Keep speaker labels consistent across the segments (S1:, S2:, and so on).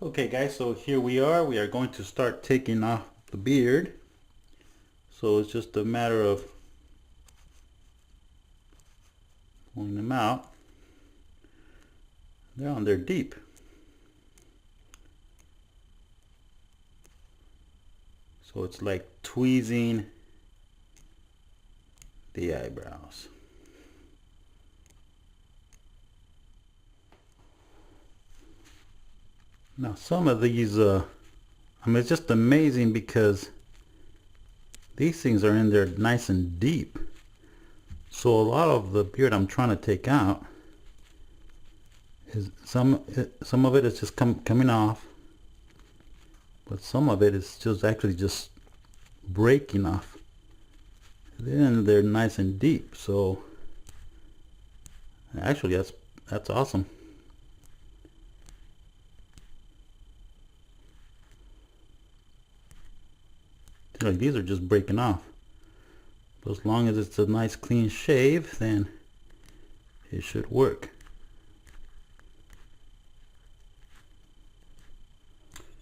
S1: Okay guys, so here we are going to start taking off the beard. So it's just a matter of pulling them out. They're on there deep. So it's like tweezing the eyebrows. Now some of these, it's just amazing because these things are in there nice and deep. So a lot of the beard I'm trying to take out is some of it is just coming off, but some of it is just actually just breaking off. Then they're nice and deep. So actually that's awesome. Like these are just breaking off. But as long as it's a nice clean shave, then it should work.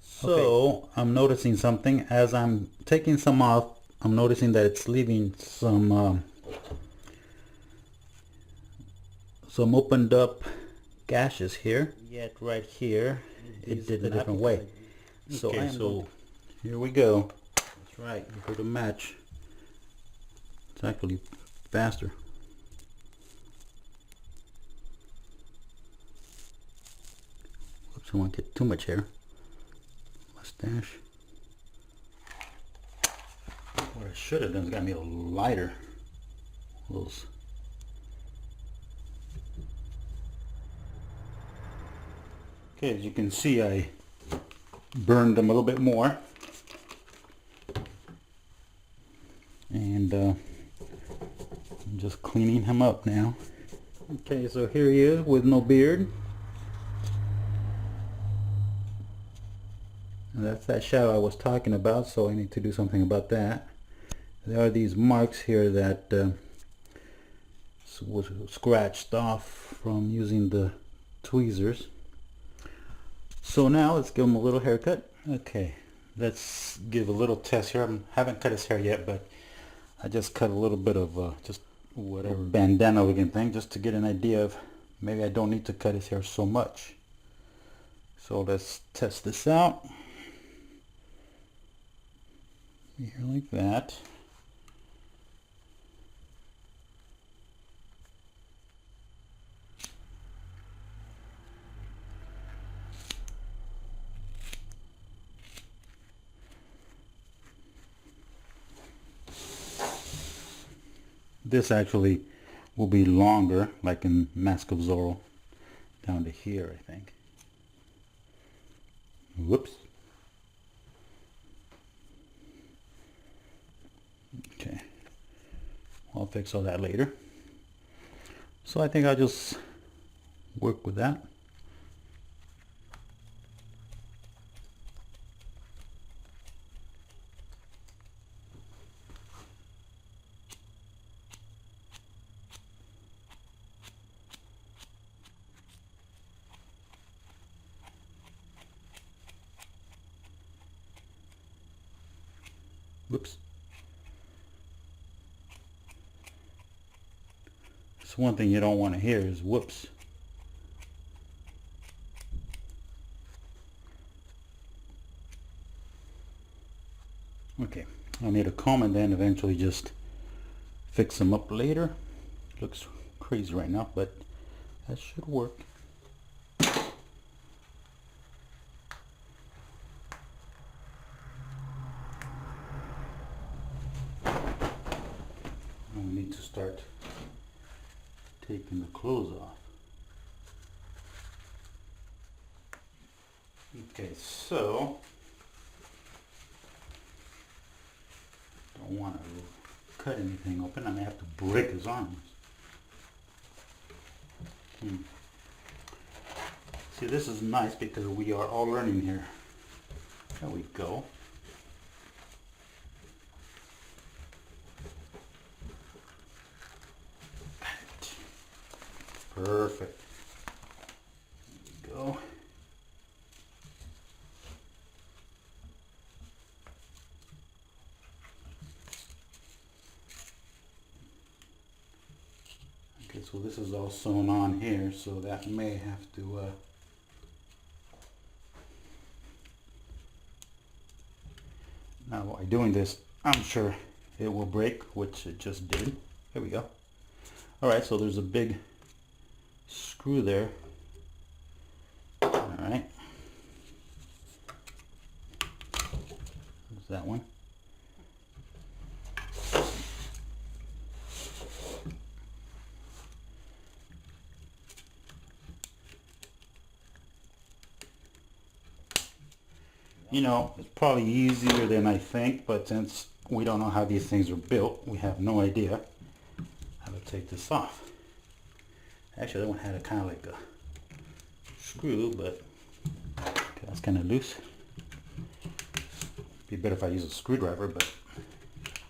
S1: So I'm noticing something as I'm taking some off. I'm noticing that it's leaving some opened up gashes here. Yet right here it did a different way. So here we go. That's right, you heard a match. It's actually faster. Oops, I won't get too much hair. Mustache. What I should have done is got me a lighter. Those. Okay, as you can see, I burned them a little bit more. And I'm just cleaning him up now. Okay, so here he is with no beard. And that's that shadow I was talking about, so I need to do something about that. There are these marks here that was scratched off from using the tweezers. So now let's give him a little haircut. Okay, let's give a little test here. I haven't cut his hair yet, but I just cut a little bit of just whatever bandana looking thing just to get an idea of maybe I don't need to cut his hair so much. So let's test this out. Here like that. This actually will be longer, like in Mask of Zorro, down to here, I think. Whoops. Okay. I'll fix all that later. So I think I'll just work with that. Whoops. So one thing you don't want to hear is whoops. Okay, I'll need a comb and then eventually just fix them up later. Looks crazy right now, but that should work. We need to start taking the clothes off. Okay, so don't want to cut anything open. I may have to break his arms. See, this is nice because we are all learning here. There we go. Perfect. There we go. so this is all sewn on here, so that may have to now by doing this, I'm sure it will break, which it just did. Here we go. Alright, so there's a big screw there. Alright. There's that one. You know, it's probably easier than I think, but since we don't know how these things are built, we have no idea how to take this off. Actually, that one had a kind of like a screw, but that's kind of loose. Be better if I use a screwdriver, but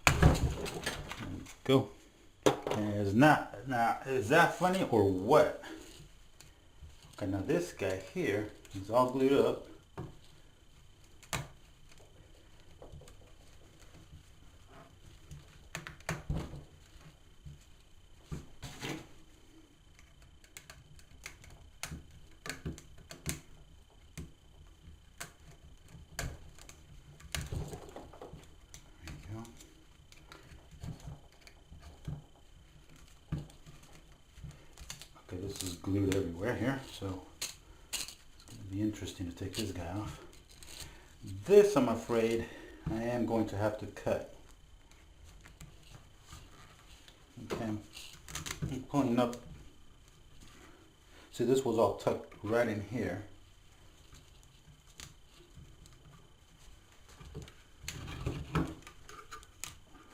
S1: there we go. And it's not. Now, is that funny or what? Okay, now this guy here is all glued up. Okay, this is glued everywhere here, so it's going to be interesting to take this guy off. This, I'm afraid, I am going to have to cut. Okay, I'm pulling up. See, this was all tucked right in here.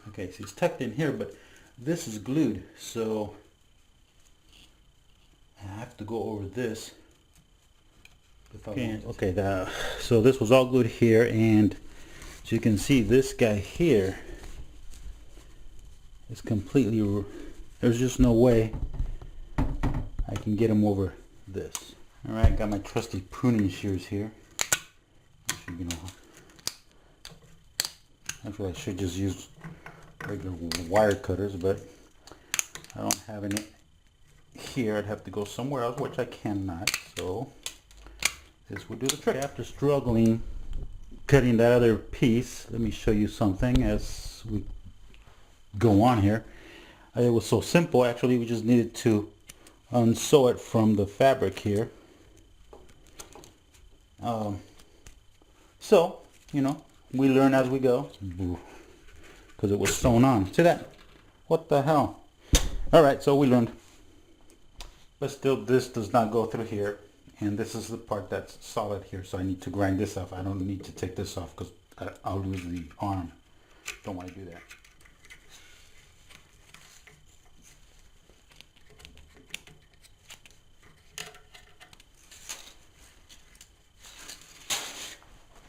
S1: Okay, see, it's tucked in here, but this is glued, so I have to go over this. Okay, so this was all glued here, and as you can see, this guy here is completely, there's just no way I can get him over this. Alright, got my trusty pruning shears here. Actually, I should just use regular wire cutters, but I don't have any here. I'd have to go somewhere else, which I cannot, so this will do the trick. After struggling cutting that other piece, let me show you something as we go on here. It was so simple, actually. We just needed to unsew it from the fabric here. So, you know, we learn as we go, because it was sewn on. See that? What the hell? Alright, so we learned. But still, this does not go through here, and this is the part that's solid here, so I need to grind this off. I don't need to take this off because I'll lose the arm. Don't want to do that.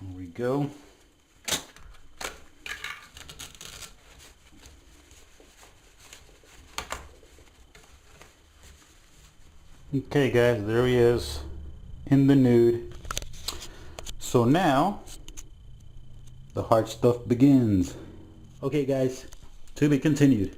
S1: There we go. Okay guys, there he is in the nude. So now the hard stuff begins. Okay guys, to be continued.